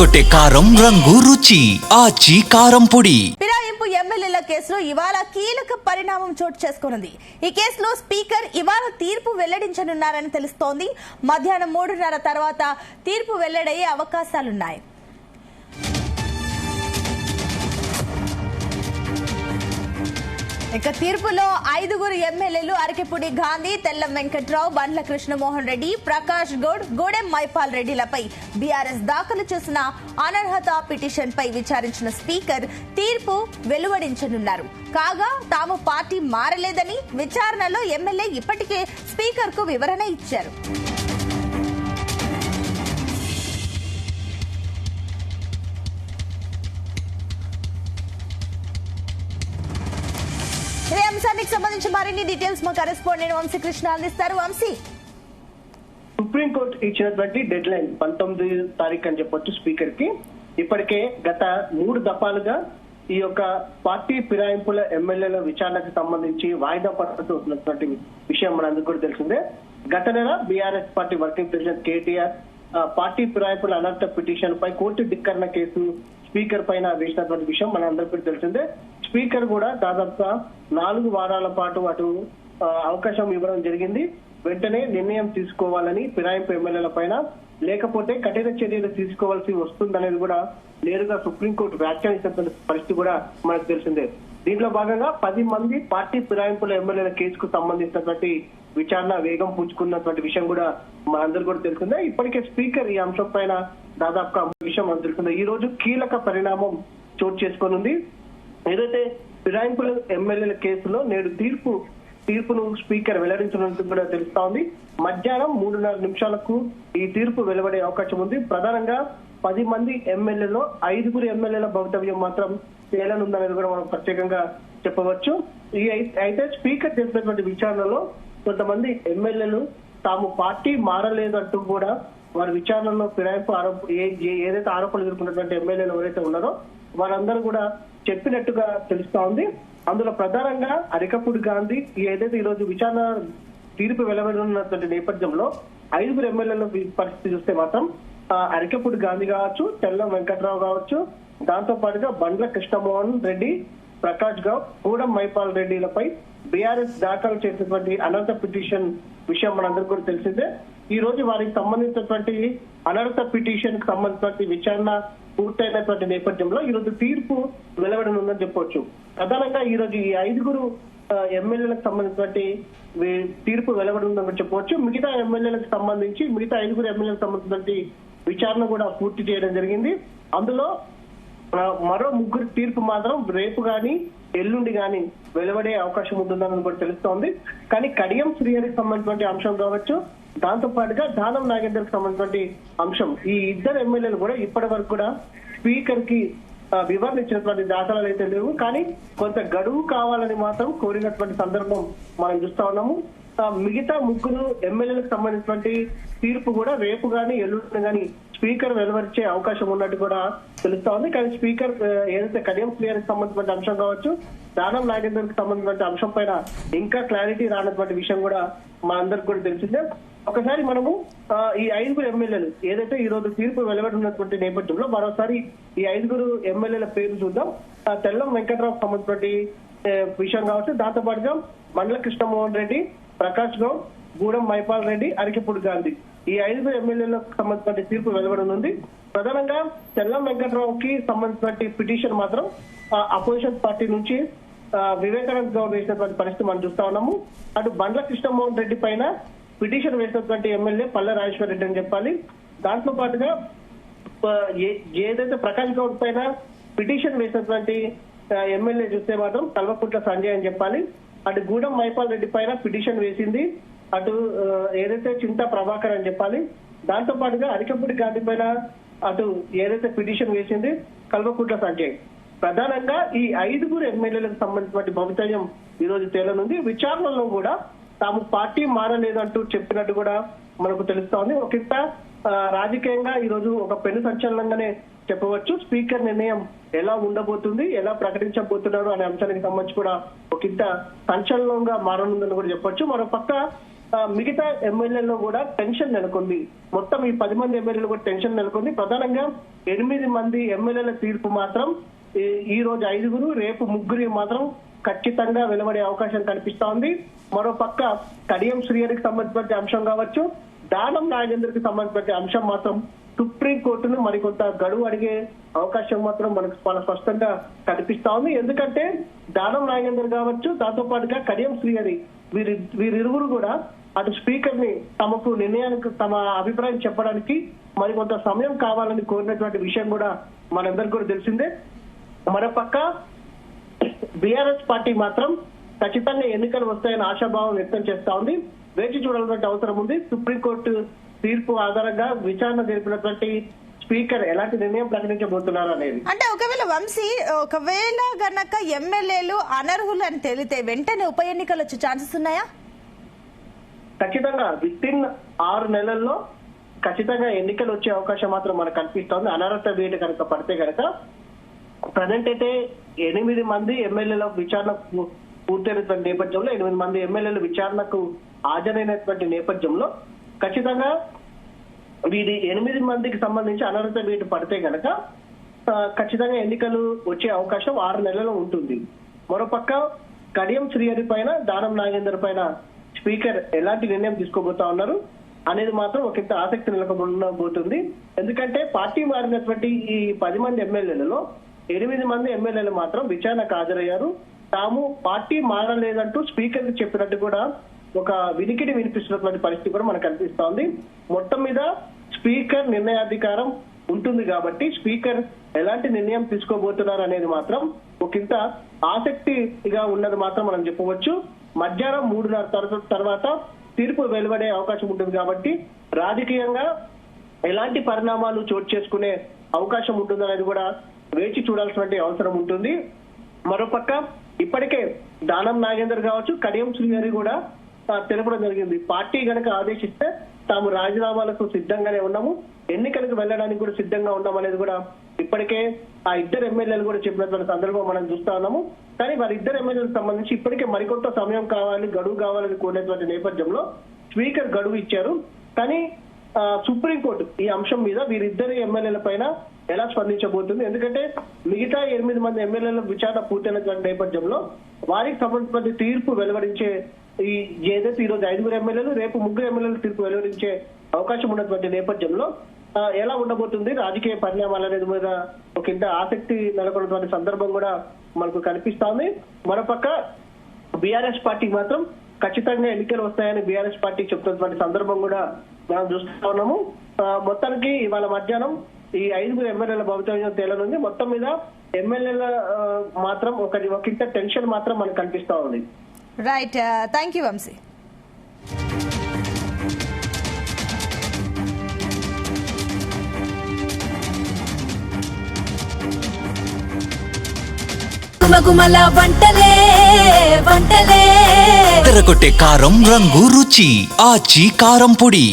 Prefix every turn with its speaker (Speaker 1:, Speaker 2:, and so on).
Speaker 1: అదరగొట్టే కారం రంగు రుచి ఆచి కారం పొడి.
Speaker 2: ఫిరాయింపు ఎమ్మెల్యేల కేసులో ఇవాళ కీలక పరిణామం చోటు చేసుకున్నది. ఈ కేసులో స్పీకర్ ఇవాళ తీర్పు వెల్లడించనున్నారని తెలుస్తోంది. మధ్యాహ్నం 3:30 తర్వాత తీర్పు వెల్లడయ్యే అవకాశాలున్నాయి. ఇక తీర్పులో 5గురు ఎమ్మెల్యేలు అరకెపూడి గాంధీ, తెల్లం వెంకట్రావు, బండ్ల కృష్ణమోహన్ రెడ్డి, ప్రకాష్ గౌడ్, గూడెం మైపాల్ రెడ్డిలపై బీఆర్ఎస్ దాఖలు చేసిన అనర్హత పిటిషన్ పై విచారించిన స్పీకర్ తీర్పు వెలువడించనున్నారు. కాగా తాము పార్టీ మారలేదని విచారణలో ఎమ్మెల్యే ఇప్పటికే స్పీకర్ కు వివరణ ఇచ్చారు. ఇదే అంశానికి సంబంధించి మరిన్ని డీటెయిల్స్ మా కరెస్పాండెంట్ వంశీకృష్ణ అందిస్తారు. వంశీ,
Speaker 3: సుప్రీంకోర్టు ఇచ్చినటువంటి డెడ్ లైన్ 19 తారీఖు అని చెప్పొచ్చు స్పీకర్ కి. ఇప్పటికే గత 3 దఫాలుగా ఈ యొక్క పార్టీ ఫిరాయింపుల ఎమ్మెల్యేల విచారణకు సంబంధించి వాయిదా పడుతున్నటువంటి విషయం మనందరికీ కూడా తెలిసిందే. గత నెల BRS party working president KTR party ఫిరాయింపుల అనర్హత పిటిషన్ పై కోర్టు ధిక్కరణ కేసు స్పీకర్ పైన వేసినటువంటి విషయం మనందరికీ తెలిసిందే. స్పీకర్ కూడా దాదాపుగా 4 వారాల పాటు అటు అవకాశం ఇవ్వడం జరిగింది. వెంటనే నిర్ణయం తీసుకోవాలని ఫిరాయింపు ఎమ్మెల్యేల పైన, లేకపోతే కఠిన చర్యలు తీసుకోవాల్సి వస్తుందనేది కూడా నేరుగా సుప్రీంకోర్టు వ్యాఖ్యానించినటువంటి పరిస్థితి కూడా మనకు తెలిసిందే. దీంట్లో భాగంగా 10 మంది పార్టీ ఫిరాయింపుల ఎమ్మెల్యేల కేసుకు సంబంధించినటువంటి విచారణ వేగం పుంజుకున్నటువంటి విషయం కూడా మనందరూ కూడా తెలిసిందే. ఇప్పటికే స్పీకర్ ఈ అంశం పైన దాదాపుగా విషయం మనకు తెలిసిందే. ఈ రోజు కీలక పరిణామం చోటు చేసుకుని ఏదైతే ఫిరాయింపుల ఎమ్మెల్యేల కేసులో నేడు తీర్పును స్పీకర్ వెల్లడించినట్టు కూడా తెలుస్తా ఉంది. మధ్యాహ్నం 3:30 నిమిషాలకు ఈ తీర్పు వెలువడే అవకాశం ఉంది. ప్రధానంగా 10 మంది ఎమ్మెల్యేలో 5గురు ఎమ్మెల్యేల భవితవ్యం మాత్రం తేలనుందనేది కూడా మనం ప్రత్యేకంగా చెప్పవచ్చు. అయితే స్పీకర్ చేసినటువంటి విచారణలో కొంతమంది ఎమ్మెల్యేలు తాము పార్టీ మారలేదంటూ కూడా వారి విచారణలో ఫిరాయింపు ఏదైతే ఆరోపణలు ఎదుర్కొన్నటువంటి ఎమ్మెల్యేలు ఎవరైతే ఉన్నారో వారందరూ కూడా చెప్పినట్టుగా తెలుస్తా ఉంది. అందులో ప్రధానంగా అరకపూడి గాంధీ ఏదైతే ఈ రోజు విచారణ తీర్పు వెలువడుతున్నటువంటి నేపథ్యంలో 5గురు ఎమ్మెల్యేల పరిస్థితి చూస్తే మాత్రం అరకపూడి గాంధీ కావచ్చు, తెల్లం వెంకట్రావు కావచ్చు, దాంతో పాటుగా బండ్ల కృష్ణమోహన్ రెడ్డి, ప్రకాష్ గౌడ్, గూడెం మైపాల్ రెడ్డిలపై బీఆర్ఎస్ దాఖలు చేసినటువంటి అనర్హత పిటిషన్ విషయం మనందరికీ కూడా తెలిసిందే. ఈ రోజు వారికి సంబంధించినటువంటి అనర్హత పిటిషన్ కు సంబంధించినటువంటి విచారణ పూర్తయినటువంటి నేపథ్యంలో ఈ రోజు తీర్పు వెలువడనుందని చెప్పొచ్చు. ప్రధానంగా ఈ రోజు ఈ 5గురు ఎమ్మెల్యేలకు సంబంధించినటువంటి తీర్పు వెలువడుందని చెప్పవచ్చు. మిగతా ఎమ్మెల్యేలకు సంబంధించి మిగతా 5గురు ఎమ్మెల్యేలకు సంబంధించినటువంటి విచారణ కూడా పూర్తి చేయడం జరిగింది. అందులో మరో 3 తీర్పు మాత్రం రేపు గాని ఎల్లుండి గాని వెలువడే అవకాశం ఉంటుందని కూడా తెలుస్తోంది. కానీ కడియం శ్రీహరికి సంబంధించినటువంటి అంశం కావచ్చు, దాంతో పాటుగా దానం నాగేందర్కి సంబంధించినటువంటి అంశం, ఈ 2 ఎమ్మెల్యేలు కూడా ఇప్పటి వరకు కూడా స్పీకర్ కి వివరణ ఇచ్చినటువంటి దాఖలాలు అయితే లేవు. కానీ కొంత గడువు కావాలని మాత్రం కోరినటువంటి సందర్భం మనం చూస్తా ఉన్నాము. మిగతా 3 ఎమ్మెల్యేలకు సంబంధించినటువంటి తీర్పు కూడా రేపు గాని ఎల్లుండి గాని స్పీకర్ వెలువరించే అవకాశం ఉన్నట్టు కూడా తెలుస్తా ఉంది. కానీ స్పీకర్ ఏదైతే కడియం శ్రీహరికి సంబంధించిన అంశం కావచ్చు, దానం నాగేందర్ కి సంబంధించిన అంశం పైన ఇంకా క్లారిటీ రానటువంటి విషయం కూడా మా అందరికి కూడా తెలిసిందే. ఒకసారి మనము ఈ 5గురు ఎమ్మెల్యేలు ఏదైతే ఈ రోజు తీర్పు వెలువడినటువంటి నేపథ్యంలో మరోసారి ఈ 5గురు ఎమ్మెల్యేల పేరు చూద్దాం. తెల్లం వెంకట్రావు సంబంధించినటువంటి విషయం కావచ్చు, దాంతో పాటుగా బండ్ల కృష్ణమోహన్ రెడ్డి, ప్రకాష్ గౌడ్, గూడెం మైపాల్ రెడ్డి, అరకెపూడి గాంధీ, ఈ 5గురు ఎమ్మెల్యేలకు సంబంధించిన తీర్పు వెలువడనుంది. ప్రధానంగా తెల్లం వెంకట్రావుకి సంబంధించిన పిటిషన్ మాత్రం అపోజిషన్ పార్టీ నుంచి వివేకానంద గౌడ్ వేసినటువంటి పరిస్థితి మనం చూస్తా ఉన్నాము. అటు బండ్ల కృష్ణమోహన్ రెడ్డి పైన పిటిషన్ వేసినటువంటి ఎమ్మెల్యే పల్ల రాజేశ్వర రెడ్డి అని చెప్పాలి. దాంతో పాటుగా ఏదైతే ప్రకాష్ గౌడ్ పైన పిటిషన్ వేసినటువంటి ఎమ్మెల్యే చూస్తే మాత్రం కల్వకుంట్ల సంజయ్ అని చెప్పాలి. అటు గూడెం మైపాల్ రెడ్డి పైన పిటిషన్ వేసింది అటు ఏదైతే చింతా ప్రభాకర్ అని చెప్పాలి. దాంతో పాటుగా అరకపూడి గాంధీ పైన అటు ఏదైతే పిటిషన్ వేసింది కల్వకుంట్ల సంజయ్. ప్రధానంగా ఈ 5గురు ఎమ్మెల్యేలకు సంబంధించిన భవితవ్యం ఈ రోజు తేలనుంది. విచారణలో కూడా తాము పార్టీ మారలేదంటూ చెప్పినట్టు కూడా మనకు తెలుస్తోంది. ఒకంత రాజకీయంగా ఈ రోజు ఒక పెను సంచలనంగానే చెప్పవచ్చు. స్పీకర్ నిర్ణయం ఎలా ఉండబోతుంది, ఎలా ప్రకటించబోతున్నారు అనే అంశానికి సంబంధించి కూడా ఒకంత సంచలనంగా మారనుందని కూడా చెప్పొచ్చు. మరో పక్క మిగతా ఎమ్మెల్యేలో కూడా టెన్షన్ నెలకొంది. మొత్తం ఈ 10 మంది ఎమ్మెల్యేలు కూడా టెన్షన్ నెలకొంది. ప్రధానంగా 8 మంది ఎమ్మెల్యేల తీర్పు మాత్రం ఈ రోజు 5, రేపు 3 మాత్రం ఖచ్చితంగా వెలువడే అవకాశం కనిపిస్తా ఉంది. మరో పక్క కడియం శ్రీహరికి సంబంధించిన అంశం కావచ్చు, దానం నాగేందర్కి సంబంధించిన అంశం మాత్రం సుప్రీం కోర్టును మరికొంత గడువు అడిగే అవకాశం మాత్రం మనకు చాలా స్పష్టంగా కనిపిస్తా ఉంది. ఎందుకంటే దానం నాగేందర్ కావచ్చు, దాంతో పాటుగా కడియం శ్రీహరి వీరిరువురు కూడా అటు స్పీకర్ ని తమకు నిర్ణయానికి తమ అభిప్రాయం చెప్పడానికి మరికొంత సమయం కావాలని కోరినటువంటి విషయం కూడా మనందరికీ కూడా తెలిసిందే. మరోపక్క బీఆర్ఎస్ పార్టీ మాత్రం ఖచ్చితంగా ఎన్నికలు వస్తాయని ఆశాభావం వ్యక్తం చేస్తా ఉంది. వేచి చూడాల్సిన అవసరం ఉంది. సుప్రీంకోర్టు తీర్పు ఆధారంగా విచారణ జరిపినటువంటి స్పీకర్ ఎలాంటి నిర్ణయం ప్రకటించబోతున్నారు అనేది.
Speaker 2: అంటే ఒకవేళ గనక ఎమ్మెల్యేలు అనర్హులు అని తేలితే వెంటనే ఉప ఎన్నికలు వచ్చే ఛాన్సెస్ ఉన్నాయా?
Speaker 3: ఖచ్చితంగా విత్ ఇన్ 6 నెలల్లో ఖచ్చితంగా ఎన్నికలు వచ్చే అవకాశం మాత్రం మనకు కనిపిస్తోంది. అనర్హత వేటు కనుక పడితే కనుక ప్రజెంట్ అయితే 8 మంది ఎమ్మెల్యేల విచారణ పూర్తయినటువంటి నేపథ్యంలో 8 మంది ఎమ్మెల్యేలు విచారణకు హాజరైనటువంటి నేపథ్యంలో ఖచ్చితంగా వీరి 8 మందికి సంబంధించి అనర్హత వేటు పడితే కనుక ఖచ్చితంగా ఎన్నికలు వచ్చే అవకాశం 6 నెలల్లో ఉంటుంది. మరోపక్క కడియం శ్రీహరి పైన, దానం నాగేందర్ పైన స్పీకర్ ఎలాంటి నిర్ణయం తీసుకోబోతా ఉన్నారు అనేది మాత్రం ఒకంత ఆసక్తి నెలకొనబోతుంది. ఎందుకంటే పార్టీ మారినటువంటి ఈ 10 మంది ఎమ్మెల్యేలలో 8 మంది ఎమ్మెల్యేలు మాత్రం విచారణకు హాజరయ్యారు. తాము పార్టీ మారలేదంటూ స్పీకర్ కి చెప్పినట్టు కూడా ఒక వినికిడి వినిపిస్తున్నటువంటి పరిస్థితి కూడా మనకు కనిపిస్తా ఉంది. మొత్తం మీద స్పీకర్ నిర్ణయాధికారం ఉంటుంది కాబట్టి స్పీకర్ ఎలాంటి నిర్ణయం తీసుకోబోతున్నారు అనేది మాత్రం ఒకంత ఆసక్తిగా ఉన్నది మాత్రం మనం చెప్పవచ్చు. మధ్యాహ్నం 3:30 తర్వాత తీర్పు వెలువడే అవకాశం ఉంటుంది కాబట్టి రాజకీయంగా ఎలాంటి పరిణామాలు చోటు చేసుకునే అవకాశం ఉంటుందనేది కూడా వేచి చూడాల్సినటువంటి అవసరం ఉంటుంది. మరోపక్క ఇప్పటికే దానం నాగేందర్ కావచ్చు, కడియం శ్రీహరి కూడా తెలపడం జరిగింది. పార్టీ గనక ఆదేశిస్తే తాము రాజీనామాలకు సిద్ధంగానే ఉన్నాము, ఎన్నికలకు వెళ్ళడానికి కూడా సిద్ధంగా ఉన్నాం అనేది కూడా ఇప్పటికే ఆ 2 ఎమ్మెల్యేలు కూడా చెప్పినటువంటి సందర్భం మనం చూస్తా ఉన్నాము. కానీ వారి 2 ఎమ్మెల్యేలకు సంబంధించి ఇప్పటికే మరికొంత సమయం కావాలి, గడువు కావాలని కోరినటువంటి నేపథ్యంలో స్పీకర్ గడువు ఇచ్చారు. కానీ సుప్రీంకోర్టు ఈ అంశం మీద వీరిద్దరి ఎమ్మెల్యేల పైన ఎలా స్పందించబోతుంది? ఎందుకంటే మిగతా 8 మంది ఎమ్మెల్యేల విచారణ పూర్తయినటువంటి నేపథ్యంలో వారికి సంబంధించిన తీర్పు వెలువరించే ఏదైతే ఈ రోజు 5 ఎమ్మెల్యేలు, రేపు 3 ఎమ్మెల్యేలు తీర్పు వెలువరించే అవకాశం ఉన్నటువంటి నేపథ్యంలో ఎలా ఉండబోతుంది రాజకీయ పరిణామాలు అనేది మీద ఒక ఇంత ఆసక్తి నెలకొన్నటువంటి సందర్భం కూడా మనకు కనిపిస్తోంది. మరోపక్క బీఆర్ఎస్ పార్టీ మాత్రం ఖచ్చితంగా ఎన్నికలు వస్తాయని బీఆర్ఎస్ పార్టీ చెప్తున్నటువంటి సందర్భం కూడా మనం చూస్తా ఉన్నాము. మొత్తానికి ఇవాళ మధ్యాహ్నం ఈ 5 ఎమ్మెల్యేల భవితవ్యం తేలనుంది. మొత్తం మీద ఎమ్మెల్యేల మాత్రం ఒకంత టెన్షన్ మాత్రం మనకు కనిపిస్తా ఉంది.
Speaker 2: Right, thank you Vamshi.
Speaker 4: గుమగుమల వంటలే వంటలే
Speaker 1: తెరకొట్టే కారం రంగు రుచి ఆచి కారం పొడి.